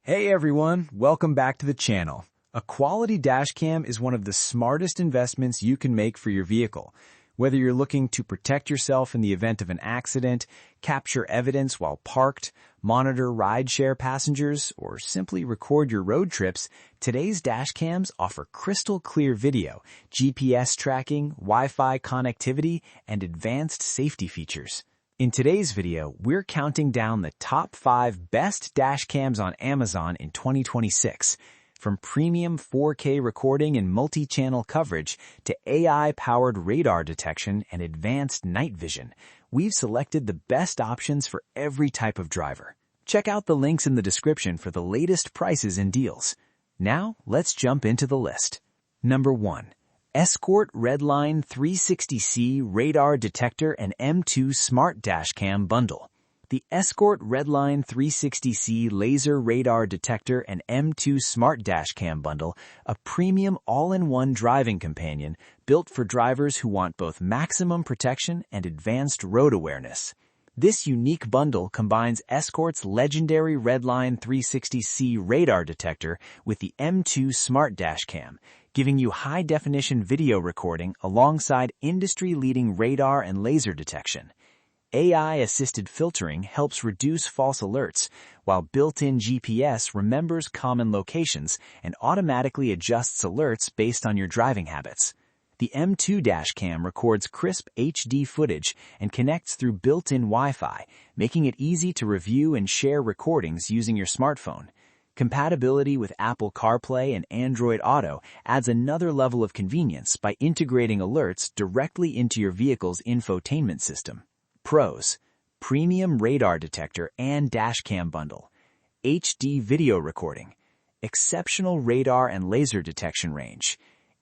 Hey everyone, welcome back to the channel. A quality dashcam is one of the smartest investments you can make for your vehicle. Whether you're looking to protect yourself in the event of an accident, capture evidence while parked, monitor rideshare passengers, or simply record your road trips, today's dashcams offer crystal clear video, GPS tracking, Wi-Fi connectivity, and advanced safety features. In today's video, we're counting down the top 5 best dashcams on Amazon in 2026. From premium 4K recording and multi-channel coverage to AI-powered radar detection and advanced night vision, we've selected the best options for every type of driver. Check out the links in the description for the latest prices and deals. Now, let's jump into the list. Number 1. Escort Redline 360C Radar Detector and M2 Smart Dashcam Bundle. The Escort Redline 360C Laser Radar Detector and M2 Smart Dashcam Bundle, a premium all-in-one driving companion built for drivers who want both maximum protection and advanced road awareness. This unique bundle combines Escort's legendary Redline 360C radar detector with the M2 Smart Dashcam, giving you high-definition video recording alongside industry-leading radar and laser detection. AI-assisted filtering helps reduce false alerts, while built-in GPS remembers common locations and automatically adjusts alerts based on your driving habits. The M2 dashcam records crisp HD footage and connects through built-in Wi-Fi, making it easy to review and share recordings using your smartphone. Compatibility with Apple CarPlay and Android Auto adds another level of convenience by integrating alerts directly into your vehicle's infotainment system. Pros: premium radar detector and dashcam bundle, HD video recording, exceptional radar and laser detection range,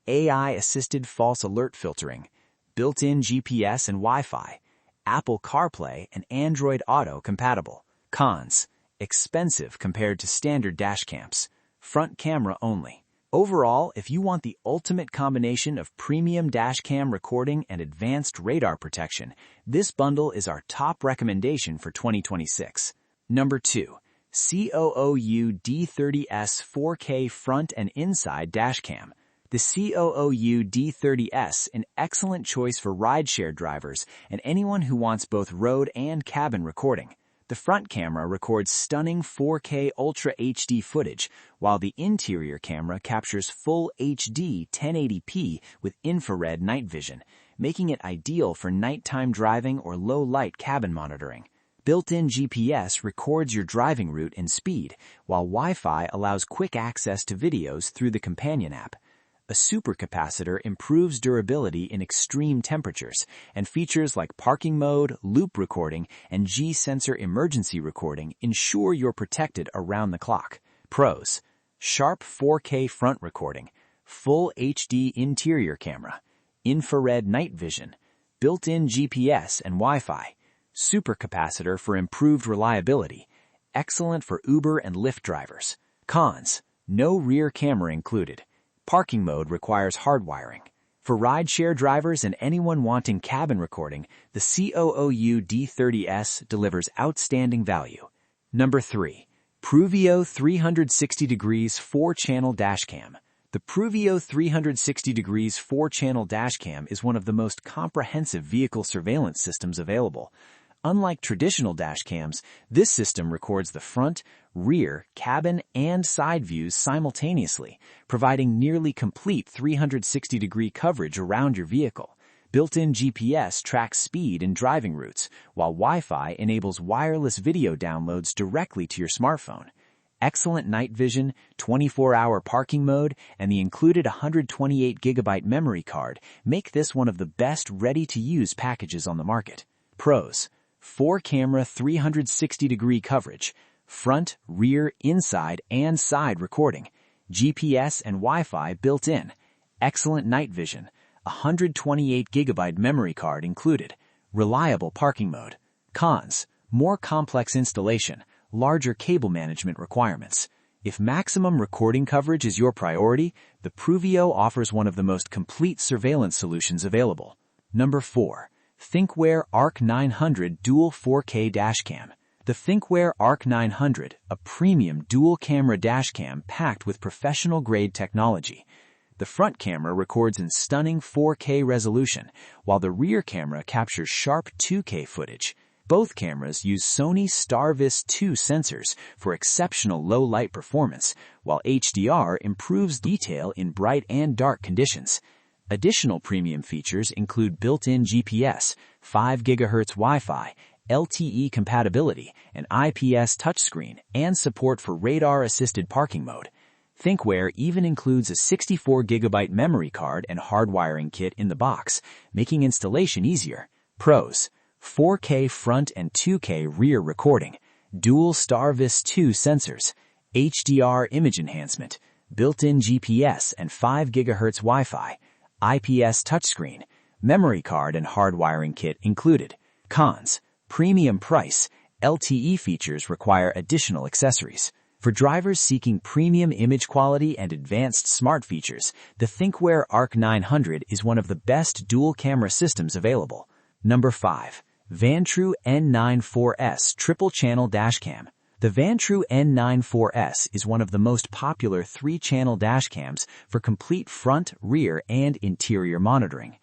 AI-assisted false alert filtering, built-in GPS and Wi-Fi, Apple CarPlay and Android Auto compatible. Cons: expensive compared to standard dashcams, front camera only. Overall, if you want the ultimate combination of premium dashcam recording and advanced radar protection, this bundle is our top recommendation for 2026. Number 2. COOAU D30S 4K Front and Inside Dashcam. The COOAU D30S, an excellent choice for rideshare drivers and anyone who wants both road and cabin recording. The front camera records stunning 4K Ultra HD footage, while the interior camera captures full HD 1080p with infrared night vision, making it ideal for nighttime driving or low-light cabin monitoring. Built-in GPS records your driving route and speed, while Wi-Fi allows quick access to videos through the companion app. A supercapacitor improves durability in extreme temperatures, and features like parking mode, loop recording, and G-sensor emergency recording ensure you're protected around the clock. Pros: sharp 4K front recording, full HD interior camera, infrared night vision, built-in GPS and Wi-Fi, supercapacitor for improved reliability, excellent for Uber and Lyft drivers. Cons: no rear camera included. Parking mode requires hardwiring. For rideshare drivers and anyone wanting cabin recording, the COOAU D30S delivers outstanding value. Number 3. PRUVEEO 360 Degrees 4-Channel Dashcam. The PRUVEEO 360 Degrees 4-Channel Dashcam is one of the most comprehensive vehicle surveillance systems available. Unlike traditional dashcams, this system records the front, rear, cabin, and side views simultaneously, providing nearly complete 360-degree coverage around your vehicle. Built-in GPS tracks speed and driving routes, while Wi-Fi enables wireless video downloads directly to your smartphone. Excellent night vision, 24-hour parking mode, and the included 128GB memory card make this one of the best ready-to-use packages on the market. Pros: 4-camera 360-degree coverage, front, rear, inside, and side recording, GPS and Wi-Fi built in, excellent night vision, 128GB memory card included, reliable parking mode. Cons: more complex installation, larger cable management requirements. If maximum recording coverage is your priority, the PRUVEEO offers one of the most complete surveillance solutions available. Number 4. THINKWARE ARC 900 Dual 4K Dashcam. The THINKWARE ARC 900, a premium dual-camera dashcam packed with professional-grade technology. The front camera records in stunning 4K resolution, while the rear camera captures sharp 2K footage. Both cameras use Sony StarVis 2 sensors for exceptional low-light performance, while HDR improves detail in bright and dark conditions. Additional premium features include built-in GPS, 5 GHz Wi-Fi, LTE compatibility, an IPS touchscreen, and support for radar-assisted parking mode. THINKWARE even includes a 64GB memory card and hardwiring kit in the box, making installation easier. Pros: 4K front and 2K rear recording, dual StarVis 2 sensors, HDR image enhancement, built-in GPS and 5 GHz Wi-Fi, IPS touchscreen, memory card and hardwiring kit included. Cons: premium price, LTE features require additional accessories. For drivers seeking premium image quality and advanced smart features, the THINKWARE ARC 900 is one of the best dual-camera systems available. Number 5. Vantrue N94S Triple-Channel Dashcam. The Vantrue N94S is one of the most popular 3-channel dashcams for complete front, rear, and interior monitoring.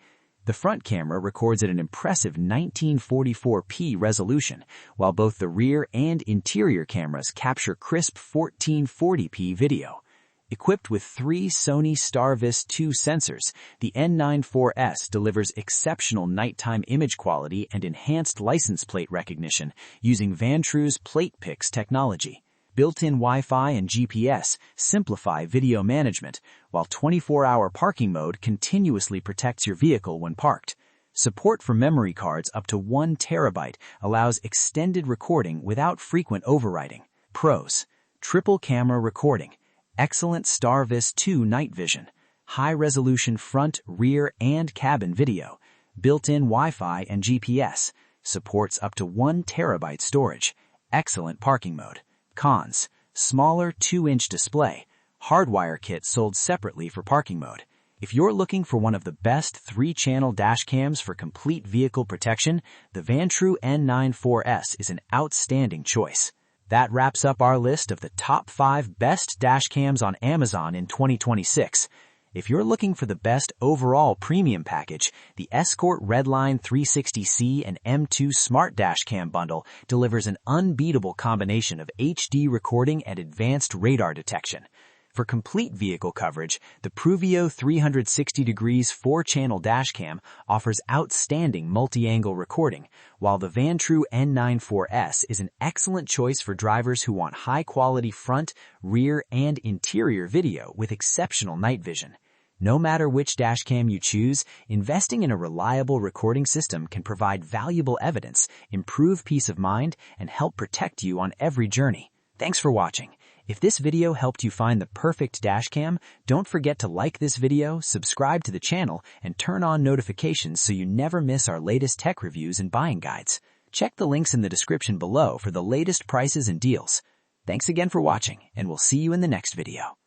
The front camera records at an impressive 1944p resolution, while both the rear and interior cameras capture crisp 1440p video. Equipped with 3 Sony StarVis 2 sensors, the N94S delivers exceptional nighttime image quality and enhanced license plate recognition using Vantrue's PlatePix technology. Built-in Wi-Fi and GPS simplify video management, while 24-hour parking mode continuously protects your vehicle when parked. Support for memory cards up to 1 TB allows extended recording without frequent overwriting. Pros: triple camera recording, excellent StarVis 2 night vision, high-resolution front, rear, and cabin video, built-in Wi-Fi and GPS, supports up to 1 TB storage, excellent parking mode. Cons: smaller 2-inch display, hardwire kit sold separately for parking mode. If you're looking for one of the best 3-channel dashcams for complete vehicle protection, the Vantrue N94S is an outstanding choice. That wraps up our list of the top 5 best dashcams on Amazon in 2026. If you're looking for the best overall premium package, the Escort Redline 360C and M2 Smart Dashcam bundle delivers an unbeatable combination of HD recording and advanced radar detection. For complete vehicle coverage, the PRUVEEO 360 degrees 4-channel dashcam offers outstanding multi-angle recording, while the Vantrue N94S is an excellent choice for drivers who want high-quality front, rear, and interior video with exceptional night vision. No matter which dashcam you choose, investing in a reliable recording system can provide valuable evidence, improve peace of mind, and help protect you on every journey. Thanks for watching. If this video helped you find the perfect dashcam, don't forget to like this video, subscribe to the channel, and turn on notifications so you never miss our latest tech reviews and buying guides. Check the links in the description below for the latest prices and deals. Thanks again for watching, and we'll see you in the next video.